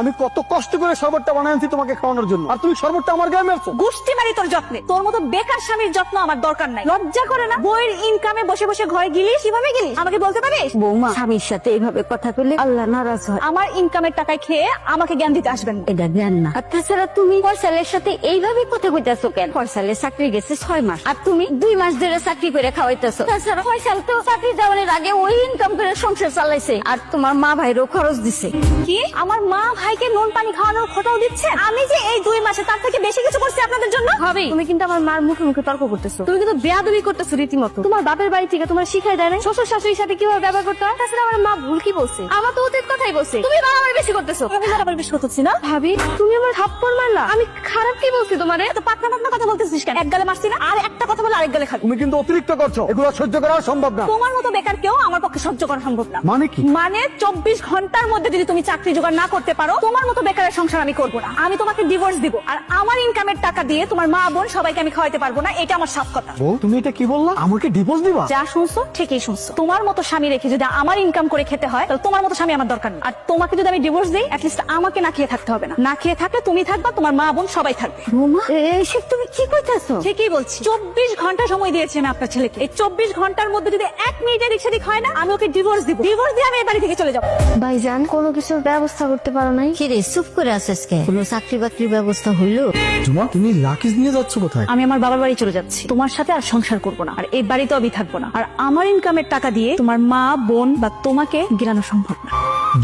আমি কত কষ্ট করে শরবতটা বানাইছি তোমাকে খাওয়ানোর জন্য, আর তুমি শরবতটা আমার গায়ে মারছো। গুষ্টি মারি তোর যত্নে। তোর মতো বেকার স্বামীর যত্ন আমার দরকার নাই। লজ্জা করে না? বইয়ের ইনকামে বসে বসে ঘরে গিলিস, কিভাবে গিলিস আমাকে বলতে পারিস? বৌমা, স্বামীর সাথে এইভাবে কথা বলে আল্লাহ নারাজ হয়। আমার ইনকামের টাকায় খেয়ে আমাকে জ্ঞান দিতে আসবেন না। এটা জ্ঞান না। আর তাছাড়া তুমি ফয়সালের সাথে এইভাবে কথা কইতাছো কেন? ফয়সালের চাকরি গেছে 6 মাস, আর তুমি 2 মাস ধরে চাকরি করে খাওয়াইতেছো। তাছাড়া ফয়সাল তো চাকরি যাওয়ার আগে ওই ইনকাম করে সংসার চালাইছে, আর তোমার মা ভাইরও খরচ দিছে। কি আমার মা ভাইকে নুন পানি খাওয়ানোর খোটাও দিচ্ছে? আমি যে এই 2 মাসে তার থেকে বেশি কিছু করছি আপনাদের জন্য। ভাবি, তুমি কিন্তু আমার মার মুখে মুখে তর্ক করতেছো। তুমি কিন্তু বেয়াদবি করতেছো রীতিমতো। তোমার বাপের বাড়ি থেকে তোমার শিখাই দেয় না শ্বশুর শাশুড়ির সাথে কিভাবে ব্যবহার করতে হয়? তাছাড়া আমার মা ভুল কি বলছে? আমার তো অতীত কথাই বলছে। তুমি বাড়াবাড়ি বেশি করতেছো। আমি আবার বেশি করতেছি না? ভাবি, তুমি আমার থাপ্পড় মারলা। আমি খারাপ কি বলছি তোমারে? এত পাতলা পাতলা কথা বলতেছিস কেন? এক গালে মারছি না, আর একটা কথা বলে আরেক গালে খাবি। তুমি কিন্তু অতিরিক্ত করছো, এগুলো সহ্য করা সম্ভব না। তোমার মতো বেকার কেউ আমার পক্ষে সহ্য করা সম্ভব না। মানে কি? মানে 24 ঘন্টার মধ্যে যদি তুমি চাকরি জোগাড় না করতে পারো, তোমার মতো বেকারের সংসার আমি করবো না। আমি তোমাকে ডিভোর্স দিব, আর আমার ইনকামের টাকা দিয়ে তোমার মা বোন সবাইকে আমি খাওয়াইতে পারবো না। এটা আমার সাফ কথা। বউ, তুমি এটা কি বললা? আমাকে ডিভোর্স দিবা? যা শুনছো ঠিকই শুনছো। তোমার মতো স্বামী রেখে যদি আমার ইনকাম করে খেতে হয়, তাহলে তোমার মতো স্বামী আমার দরকার নেই। আর তোমাকে যদি আমি ডিভোর্স দিই, অ্যাটলিস্ট আমাকে না খেয়ে থাকতে হবে না। না খেয়ে থাকলে তুমি থাকবা, তোমার মা বোন সবাই থাকবে। বৌমা, এইসব তুমি কি কইতাছো? ঠিকই বলছি। 24 ঘন্টা সময় দিয়েছি আমি আপনার ছেলেকে। এই 24 ঘন্টার মধ্যে যদি 1 মিনিটের দিক সেদিক হয় না, আমি ওকে ডিভোর্স দিব। ডিভোর্স দিয়ে আমি এই বাড়ি থেকে চলে যাবো। ভাইজান, কোনো কিছুর ব্যবস্থা করতে পারো নাই? কি রে, চুপ করে আছিস কে? কোনো চাকরি বাকরির ব্যবস্থা হইলো? জুমা, তুমি লাকিজ নিয়ে যাচ্ছ কোথায়? আমি আমার বাবার বাড়ি চলে যাচ্ছি। তোমার সাথে আর সংসার করবো না, আর এই বাড়িতে আমি থাকবো না। আর আমার ইনকামের টাকা দিয়ে তোমার মা বোন বা তোমাকে গিলানো সম্ভব না।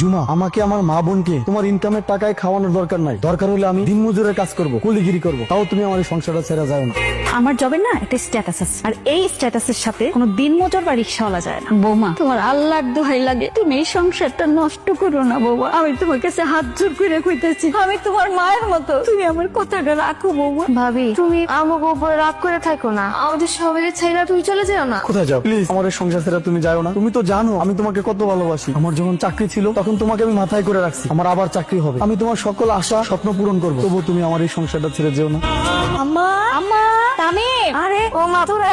জুমা, আমাকে আমার মা বোনকে তোমার ইনকামের টাকায় খাওয়ানোর দরকার নাই। দরকার হলে আমি দিনমজুরের কাজ করব, কুলিগিরি করব, তাও তুমি আমার এই সংসারটা ছেড়ে যাও না। আমার জবের না একটা স্ট্যাটাস আছে, আর এই স্ট্যাটাসের সাথে কোনো দিনমজুর বা রিক্সাওয়ালা যায় না। বৌমা, তোমার আল্লাহর দোহাই লাগে, তুমি এই সংসারটা নষ্ট করো না বৌমা। আমি তোমার কাছে হাত জোর করে কইতেছি, আমি তোমার মায়ের মতো, তুমি আমার কথাটা রাখো বৌমা। ভাবি, তুমি আমাকে উপরে রাগ করে থাকো না। আমাদের সবাই ছেড়ে তুমি চলে যাও না। কোথায় যাও? প্লিজ, আমার এই সংসার ছেড়ে তুমি যাও না। তুমি তো জানো আমি তোমাকে কত ভালোবাসি। আমার যখন চাকরি ছিল তখন তোমাকে আমি মাথায় করে রাখছি আমার আবার চাকরি হবে। আমি তোমার সকল আশা স্বপ্ন পূরণ করবো, তবু তুমি আমার এই সংসারটা ছেড়ে যেও না। আম্মা, আম্মা, তামিম। আরে ও মা, তোরা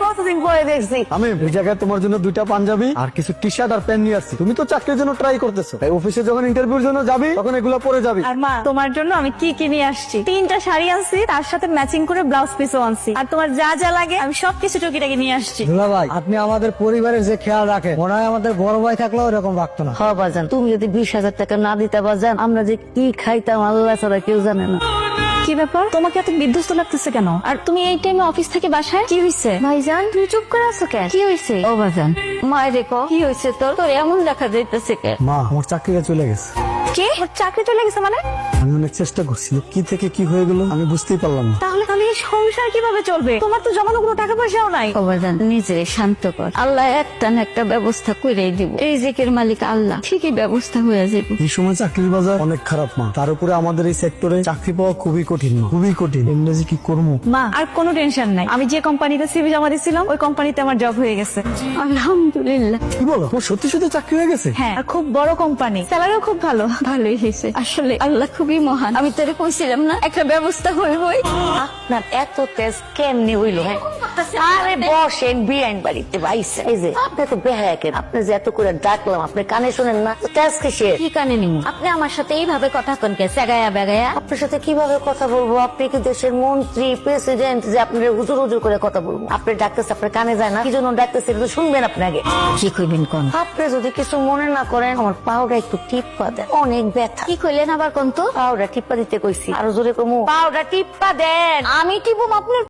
কতদিন পরে দেখছি। আমি এই জায়গায় তোমার জন্য 2টা পাঞ্জাবি আর কিছু টি শার্ট আর প্যান্ট নিয়ে আসছি। তুমি তো চাকরির জন্য ট্রাই করতেছো, তাই অফিসে যখন ইন্টারভিউর জন্য যাবি তখন এগুলো পরে যাবি। আর মা, তোমার জন্য আমি কি কি নিয়ে আসছি? 3টা শাড়ি আনছি, তার সাথে ম্যাচিং করে ব্লাউজ পিসও আনছি। আর তোমার যা যা লাগে আমি সবকিছু টুকিটাকি নিয়ে আসছি। দুলা ভাই, আপনি আমাদের পরিবারের যে খেয়াল রাখেন, মনে হয় আমাদের বড় ভাই থাকলেও এরকম রাখতো না। হ্যাঁ বাজান, তুমি যদি 20,000 টাকা না দিতে বাজান, আমরা যে কি খাইতাম আল্লাহ ছাড়া কেউ জানে না। কি ব্যাপার, তোমাকে এত বিধ্বস্ত লাগতেছে কেন? আর তুমি এই টাইমে অফিস থেকে বাসায়? কি হয়েছে? ভাইজান, তুমি চুপ করে আছো কেন? কি হয়েছে? ও বাজান, মায়ের রেখো, কি হয়েছে তোর? তোর এমন দেখা যাইতেছে কেন? মা, আমার চাকরিটা চলে গেছে। কে? ওর চাকরি চলে গেছে মানে? আমি অনেক চেষ্টা করছি, কি থেকে কি হয়ে গেল আমি বুঝতেই পারলাম না। তাহলে তাহলে এই সংসার কিভাবে চলবে? তোমার তো জমানো কোনো টাকা পয়সাও নাই। ও বাজান, নিজেরে শান্ত কর। আল্লাহ একটা না একটা ব্যবস্থা করেই দিব। এই রিজিকের মালিক আল্লাহ, ঠিকই ব্যবস্থা হয়ে যাবে। এই সময় চাকরির বাজার অনেক খারাপ মা, তার উপরে আমাদের এই সেক্টরে চাকরি পাওয়া খুবই কঠিন মা, খুবই কঠিন। ইংরেজি কি করবো? মা, আর কোনো টেনশন নাই। আমি যে কোম্পানিতে সিভি জমা দিয়েছিলাম ওই কোম্পানিতে আমার জব হয়ে গেছে। আলহামদুলিল্লাহ। কি বলো, তোমার সত্যি সত্যি চাকরি হয়ে গেছে? হ্যাঁ, আর খুব বড় কোম্পানি, স্যালারিও খুব ভালো। ভালোই হয়েছে। আসলে আল্লাহ খুবই মহান। আমি তোরে কইছিলাম না একটা ব্যবস্থা হইবই। আপনার এত তেজ কেমনি হইলো? আরে বসেন, বিআইন বাড়িতে ভাইছে। এই যে আপনি তো বেহায়া কেন? আপনি যে এত করে ডাকলাম, আপনি কানে শুনেন না? তেজ কিসের? কি কানে নিব? আপনি আমার সাথে এইভাবে কথা কন কে? সেগায়া বেগায়া আপনার সাথে কিভাবে কথা বলবো? আপনি কি দেশের মন্ত্রী, প্রেসিডেন্ট যে আপনার হুজুর হুজুর করে কথা বলবো? আপনি ডাকতেছে, আপনার কানে যায় না? কি জন্য ডাকতেছে এটা তো শুনবেন আপনি আগে। কি কইবেন কোন? আপনি যদি কিছু মনে না করেন, আমার পাউডার একটু টিপ্পা দেন, অনেক ব্যথা। কি কইলেন আবার কোন? তো পাউডার টিপ্পা দিতে কইছি। আরো জোরে কমু, পাউডার টিপ্পা দেন। আমি টিপুম আপনার